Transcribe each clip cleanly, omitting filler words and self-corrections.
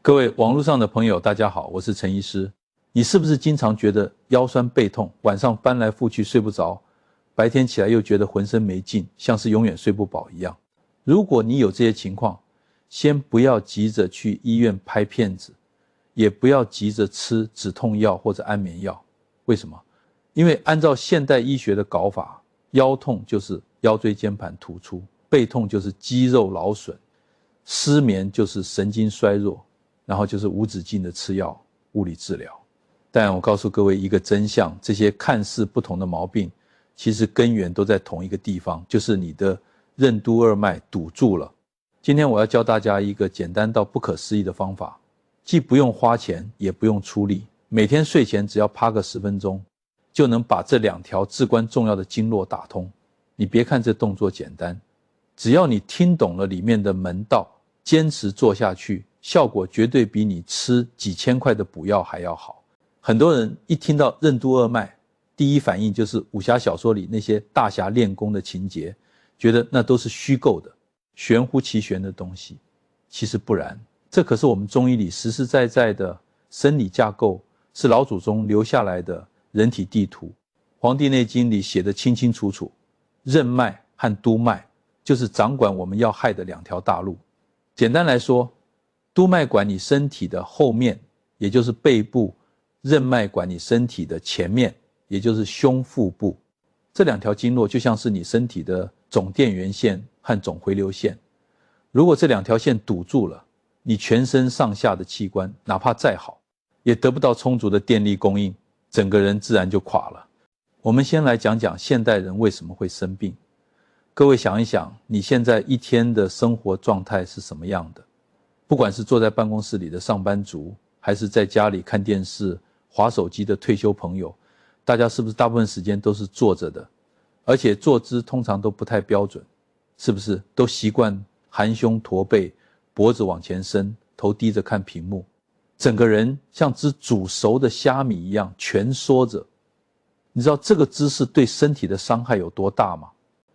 各位网络上的朋友，大家好，我是陈医师。你是不是经常觉得腰酸背痛，晚上翻来覆去睡不着，白天起来又觉得浑身没劲，像是永远睡不饱一样？如果你有这些情况，先不要急着去医院拍片子，也不要急着吃止痛药或者安眠药。为什么？因为按照现代医学的搞法，腰痛就是腰椎间盘突出，背痛就是肌肉劳损，失眠就是神经衰弱，然后就是无止境的吃药物理治疗。但我告诉各位一个真相，这些看似不同的毛病，其实根源都在同一个地方，就是你的任督二脉堵住了。今天我要教大家一个简单到不可思议的方法，既不用花钱也不用出力，每天睡前只要趴个10分钟，就能把这2条至关重要的经络打通。你别看这动作简单，只要你听懂了里面的门道，坚持做下去，效果绝对比你吃几千块的补药还要好。很多人一听到任督二脉，第一反应就是武侠小说里那些大侠练功的情节，觉得那都是虚构的，玄乎其玄的东西。其实不然，这可是我们中医里实实在在的生理架构，是老祖宗留下来的人体地图。《黄帝内经》里写得清清楚楚，任脉和督脉就是掌管我们要害的2条大路。简单来说，督脉管你身体的后面，也就是背部；任脉管你身体的前面，也就是胸腹部。这2条经络就像是你身体的总电源线和总回流线。如果这2条线堵住了，你全身上下的器官哪怕再好，也得不到充足的电力供应，整个人自然就垮了。我们先来讲讲现代人为什么会生病。各位想一想，你现在一天的生活状态是什么样的？不管是坐在办公室里的上班族，还是在家里看电视滑手机的退休朋友，大家是不是大部分时间都是坐着的？而且坐姿通常都不太标准，是不是都习惯含胸驼背，脖子往前伸，头低着看屏幕，整个人像只煮熟的虾米一样蜷缩着？你知道这个姿势对身体的伤害有多大吗？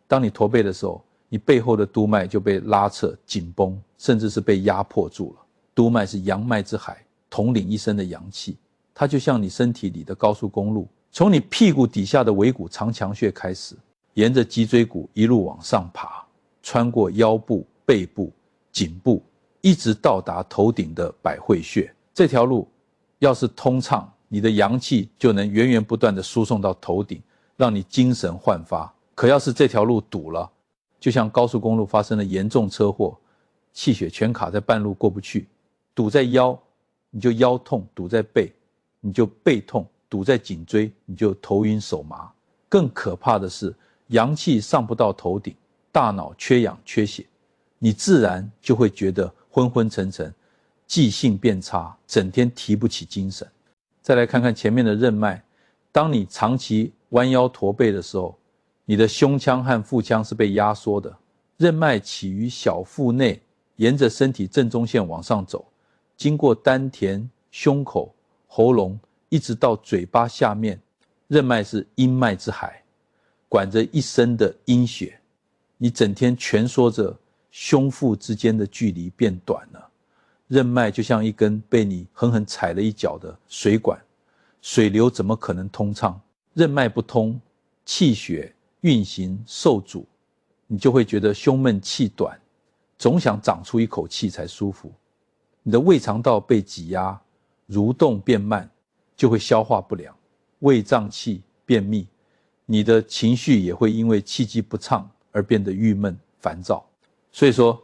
当你驼背的时候，你背后的督脉就被拉扯紧绷，甚至是被压迫住了。督脉是阳脉之海，统领一身的阳气，它就像你身体里的高速公路，从你屁股底下的尾骨长强穴开始，沿着脊椎骨一路往上爬，穿过腰部、背部、颈部，一直到达头顶的百会穴。这条路要是通畅，你的阳气就能源源不断地输送到头顶，让你精神焕发。可要是这条路堵了，就像高速公路发生了严重车祸，气血全卡在半路过不去，堵在腰，你就腰痛；堵在背，你就背痛；堵在颈椎，你就头晕手麻。更可怕的是，阳气上不到头顶，大脑缺氧缺血，你自然就会觉得昏昏沉沉，记性变差，整天提不起精神。再来看看前面的任脉，当你长期弯腰驼背的时候，你的胸腔和腹腔是被压缩的，任脉起于小腹内，沿着身体正中线往上走，经过丹田、胸口、喉咙，一直到嘴巴下面。任脉是阴脉之海，管着一身的阴血。你整天蜷缩着，胸腹之间的距离变短了。任脉就像一根被你狠狠踩了一脚的水管，水流怎么可能通畅？任脉不通，气血运行受阻，你就会觉得胸闷气短，总想长出一口气才舒服。你的胃肠道被挤压，蠕动变慢，就会消化不良，胃胀气、便秘。你的情绪也会因为气机不畅而变得郁闷烦躁。所以说，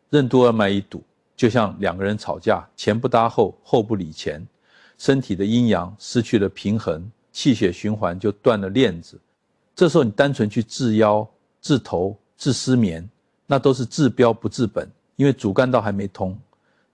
任督二脉一堵，就像2个人吵架，前不搭后，后不理前，身体的阴阳失去了平衡，气血循环就断了链子。这时候你单纯去治腰、治头、治失眠，那都是治标不治本，因为主干道还没通，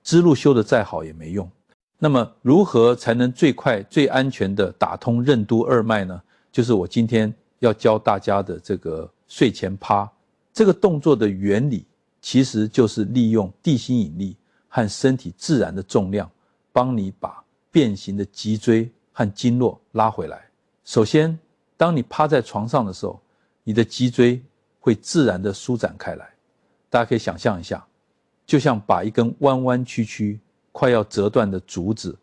支路修得再好也没用。那么如何才能最快最安全的打通任督二脉呢？就是我今天要教大家的这个睡前趴。这个动作的原理其实就是利用地心引力和身体自然的重量，帮你把变形的脊椎和经络拉回来。首先，当你趴在床上的时候，你的脊椎会自然的舒展开来。大家可以想象一下，就像把一根弯弯曲曲快要折断的竹子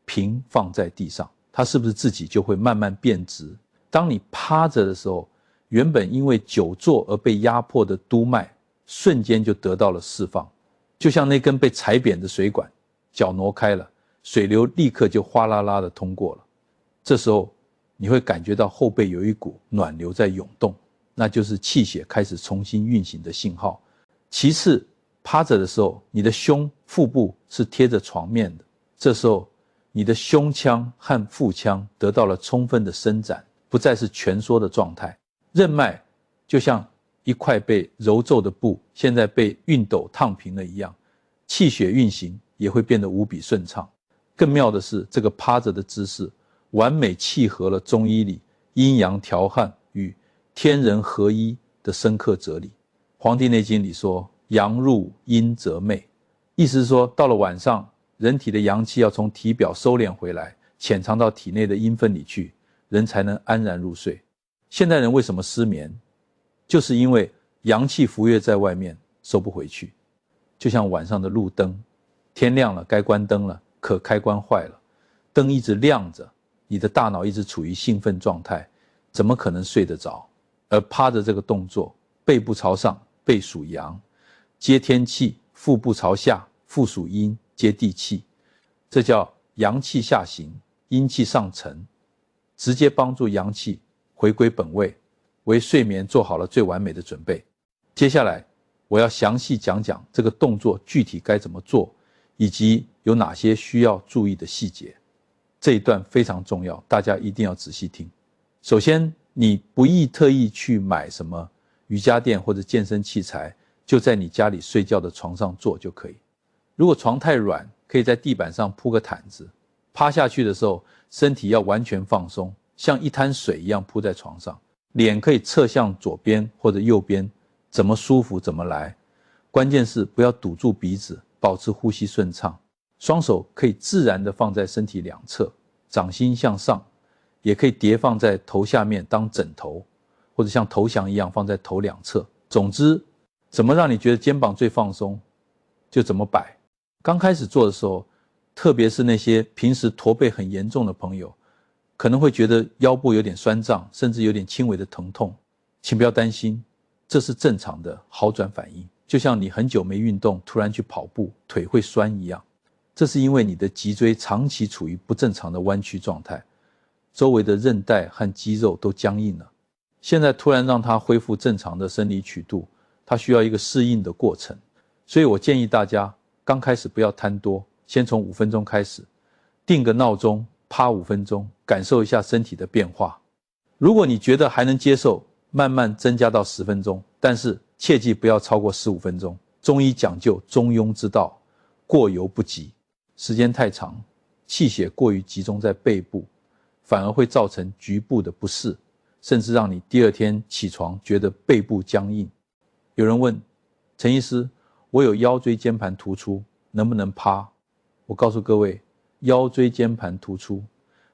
平放在地上，它是不是自己就会慢慢变直？当你趴着的时候，原本因为久坐而被压迫的督脉瞬间就得到了释放，就像那根被踩扁的水管，脚挪开了，水流立刻就哗啦啦的通过了。这时候你会感觉到后背有一股暖流在涌动，那就是气血开始重新运行的信号。其次，趴着的时候，你的胸腹部是贴着床面的，这时候你的胸腔和腹腔得到了充分的伸展，不再是蜷缩的状态。任脉就像一块被揉皱的布，现在被熨斗烫平了一样，气血运行也会变得无比顺畅。更妙的是，这个趴着的姿势完美契合了中医里阴阳调和与天人合一的深刻哲理。《黄帝内经》里说阳入阴则寐，意思是说到了晚上，人体的阳气要从体表收敛回来，潜藏到体内的阴分里去，人才能安然入睡。现代人为什么失眠？就是因为阳气浮跃在外面，收不回去。就像晚上的路灯，天亮了该关灯了，可开关坏了，灯一直亮着，你的大脑一直处于兴奋状态，怎么可能睡得着？而趴着这个动作，背部朝上，背属阳，接天气，腹部朝下，腹属阴，接地气，这叫阳气下行，阴气上沉，直接帮助阳气回归本位，为睡眠做好了最完美的准备。接下来我要详细讲讲这个动作具体该怎么做，以及有哪些需要注意的细节。这一段非常重要，大家一定要仔细听。首先，你不宜特意去买什么瑜伽垫或者健身器材，就在你家里睡觉的床上做就可以。如果床太软，可以在地板上铺个毯子，趴下去的时候，身体要完全放松，像一滩水一样铺在床上，脸可以侧向左边或者右边，怎么舒服怎么来。关键是不要堵住鼻子，保持呼吸顺畅。双手可以自然地放在身体两侧，掌心向上，也可以叠放在头下面当枕头，或者像投降一样放在头两侧。总之，怎么让你觉得肩膀最放松，就怎么摆。刚开始做的时候，特别是那些平时驼背很严重的朋友，可能会觉得腰部有点酸胀，甚至有点轻微的疼痛。请不要担心，这是正常的好转反应，就像你很久没运动，突然去跑步，腿会酸一样。这是因为你的脊椎长期处于不正常的弯曲状态，周围的韧带和肌肉都僵硬了。现在突然让它恢复正常的生理曲度，它需要一个适应的过程。所以我建议大家刚开始不要贪多，先从5分钟开始，定个闹钟，趴5分钟，感受一下身体的变化。如果你觉得还能接受，慢慢增加到10分钟，但是切记不要超过15分钟。中医讲究中庸之道，过犹不及。时间太长，气血过于集中在背部，反而会造成局部的不适，甚至让你第二天起床觉得背部僵硬。有人问陈医师，我有腰椎间盘突出，能不能趴？我告诉各位，腰椎间盘突出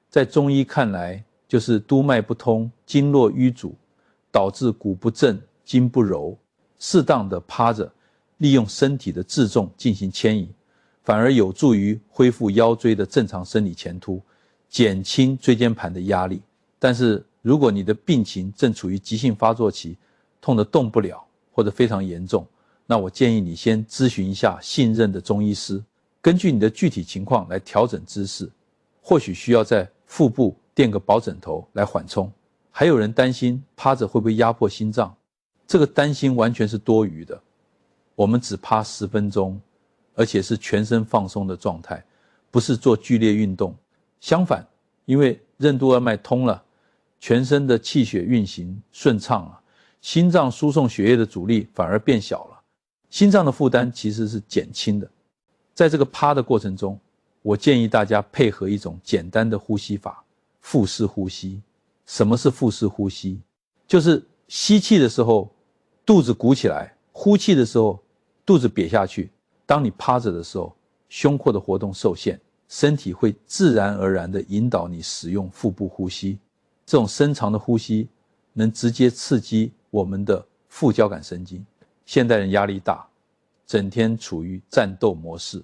在中医看来就是督脉不通，经络淤阻，导致骨不正，筋不柔。适当的趴着，利用身体的自重进行牵引，反而有助于恢复腰椎的正常生理前凸，减轻椎间盘的压力。但是如果你的病情正处于急性发作期，痛得动不了或者非常严重，那我建议你先咨询一下信任的中医师，根据你的具体情况来调整姿势，或许需要在腹部垫个保枕头来缓冲。还有人担心趴着会不会压迫心脏，这个担心完全是多余的。我们只趴10分钟，而且是全身放松的状态，不是做剧烈运动。相反，因为任督二脉通了，全身的气血运行顺畅了，心脏输送血液的阻力反而变小了，心脏的负担其实是减轻的。在这个趴的过程中，我建议大家配合一种简单的呼吸法，腹式呼吸。什么是腹式呼吸？就是吸气的时候肚子鼓起来，呼气的时候肚子瘪下去。当你趴着的时候，胸廓的活动受限，身体会自然而然地引导你使用腹部呼吸。这种深长的呼吸能直接刺激我们的副交感神经。现代人压力大，整天处于战斗模式，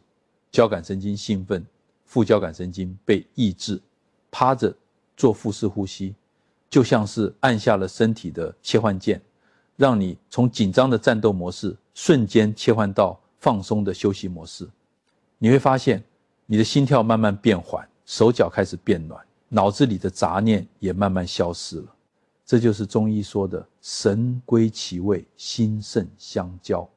交感神经兴奋，副交感神经被抑制，趴着做腹式呼吸，就像是按下了身体的切换键，让你从紧张的战斗模式瞬间切换到放松的休息模式。你会发现你的心跳慢慢变缓，手脚开始变暖，脑子里的杂念也慢慢消失了。这就是中医说的神归其位，心肾相交。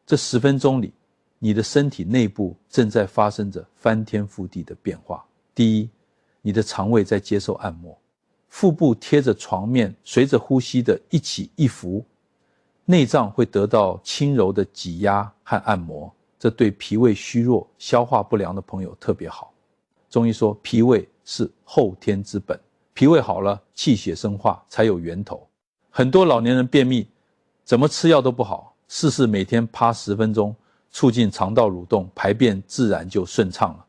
这10分钟里，你的身体内部正在发生着翻天覆地的变化。第一，你的肠胃在接受按摩，腹部贴着床面，随着呼吸的一起一伏，内脏会得到轻柔的挤压和按摩，这对脾胃虚弱、消化不良的朋友特别好。中医说脾胃是后天之本，脾胃好了，气血生化才有源头。很多老年人便秘，怎么吃药都不好，试试每天趴10分钟，促进肠道蠕动，排便自然就顺畅了。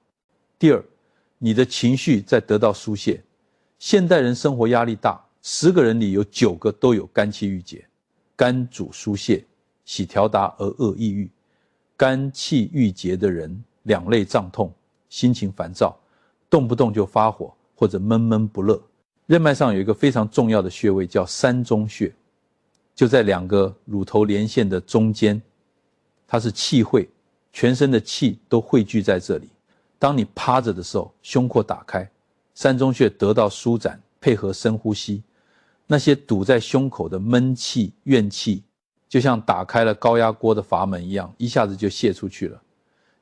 第二，你的情绪在得到疏泄。现代人生活压力大，10个人里有9个都有肝气郁结。肝主疏泄，喜调达而恶抑郁。肝气郁结的人，两肋胀痛，心情烦躁，动不动就发火或者闷闷不乐。任脉上有一个非常重要的穴位叫膻中穴，就在2个乳头连线的中间，它是气汇，全身的气都汇聚在这里。当你趴着的时候，胸廓打开，膻中穴得到舒展，配合深呼吸，那些堵在胸口的闷气、怨气，就像打开了高压锅的阀门一样，一下子就泄出去了。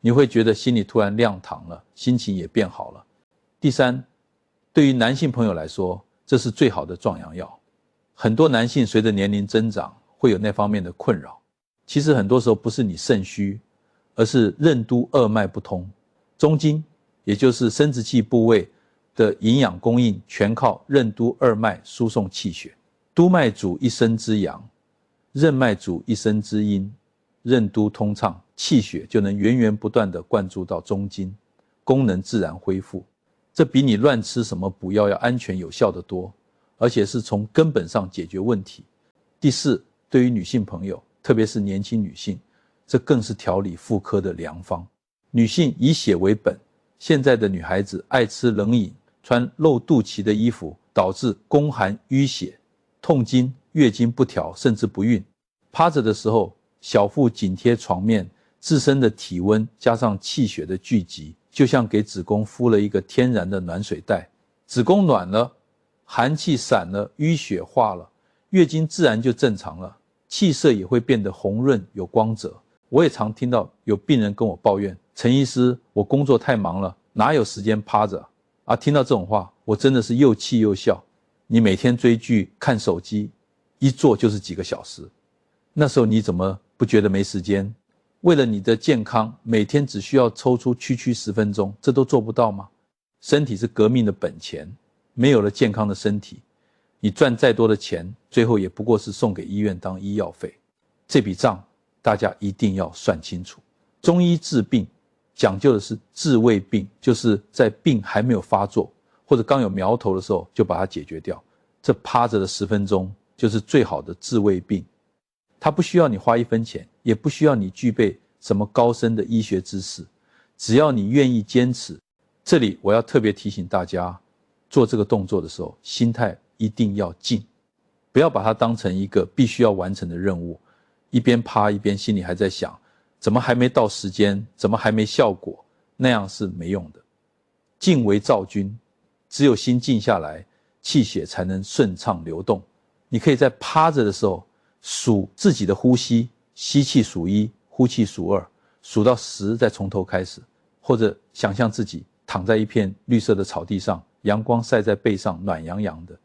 你会觉得心里突然亮堂了，心情也变好了。第三，对于男性朋友来说，这是最好的壮阳药。很多男性随着年龄增长会有那方面的困扰，其实很多时候不是你肾虚，而是任督二脉不通。中经也就是生殖器部位的营养供应全靠任督二脉输送气血。督脉主一身之阳，任脉主一身之阴，任督通畅，气血就能源源不断地灌注到中经，功能自然恢复。这比你乱吃什么补药要安全有效得多，而且是从根本上解决问题。第四，对于女性朋友，特别是年轻女性，这更是调理妇科的良方。女性以血为本，现在的女孩子爱吃冷饮，穿露肚脐的衣服，导致宫寒淤血、痛经、月经不调，甚至不孕。趴着的时候，小腹紧贴床面，自身的体温加上气血的聚集，就像给子宫敷了一个天然的暖水袋。子宫暖了，寒气散了，淤血化了，月经自然就正常了，气色也会变得红润有光泽。我也常听到有病人跟我抱怨，陈医师，我工作太忙了，哪有时间趴着啊？听到这种话，我真的是又气又笑。你每天追剧看手机，一坐就是几个小时，那时候你怎么不觉得没时间？为了你的健康，每天只需要抽出区10分钟，这都做不到吗？身体是革命的本钱，没有了健康的身体，你赚再多的钱，最后也不过是送给医院当医药费。这笔账大家一定要算清楚。中医治病讲究的是治未病，就是在病还没有发作或者刚有苗头的时候就把它解决掉。这趴着的10分钟就是最好的治未病。它不需要你花1分钱，也不需要你具备什么高深的医学知识，只要你愿意坚持。这里我要特别提醒大家，做这个动作的时候，心态一定要静，不要把它当成一个必须要完成的任务，一边趴一边心里还在想，怎么还没到时间，怎么还没效果，那样是没用的。静为躁君，只有心静下来，气血才能顺畅流动。你可以在趴着的时候数自己的呼吸，吸气数1，呼气数2，数到10再从头开始，或者想象自己躺在一片绿色的草地上，阳光晒在背上，暖洋洋的。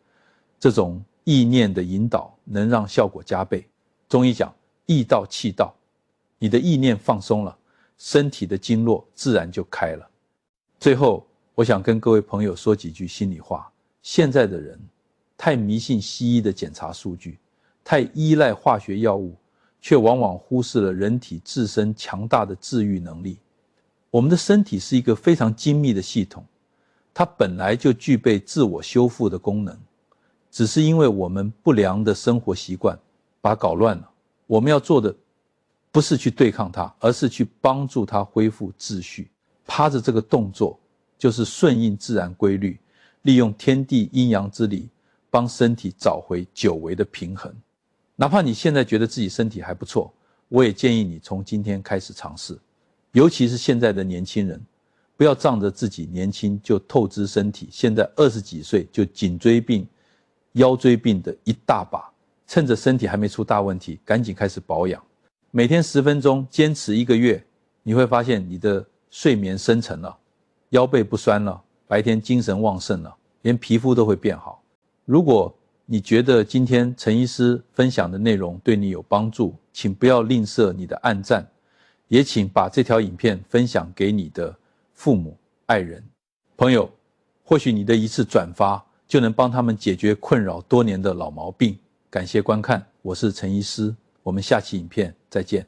这种意念的引导能让效果加倍。中医讲意到气到，你的意念放松了，身体的经络自然就开了。最后我想跟各位朋友说几句心里话，现在的人太迷信西医的检查数据，太依赖化学药物，却往往忽视了人体自身强大的治愈能力。我们的身体是一个非常精密的系统，它本来就具备自我修复的功能，只是因为我们不良的生活习惯把它搞乱了。我们要做的不是去对抗它，而是去帮助它恢复秩序。趴着这个动作就是顺应自然规律，利用天地阴阳之理，帮身体找回久违的平衡。哪怕你现在觉得自己身体还不错，我也建议你从今天开始尝试。尤其是现在的年轻人，不要仗着自己年轻就透支身体，现在20几岁就颈椎病、腰椎病的一大把，趁着身体还没出大问题，赶紧开始保养。每天10分钟，坚持1个月，你会发现你的睡眠深沉了，腰背不酸了，白天精神旺盛了，连皮肤都会变好。如果你觉得今天陈医师分享的内容对你有帮助，请不要吝啬你的按赞，也请把这条影片分享给你的父母、爱人、朋友，或许你的一次转发就能帮他们解决困扰多年的老毛病。感谢观看，我是陈医师，我们下期影片再见。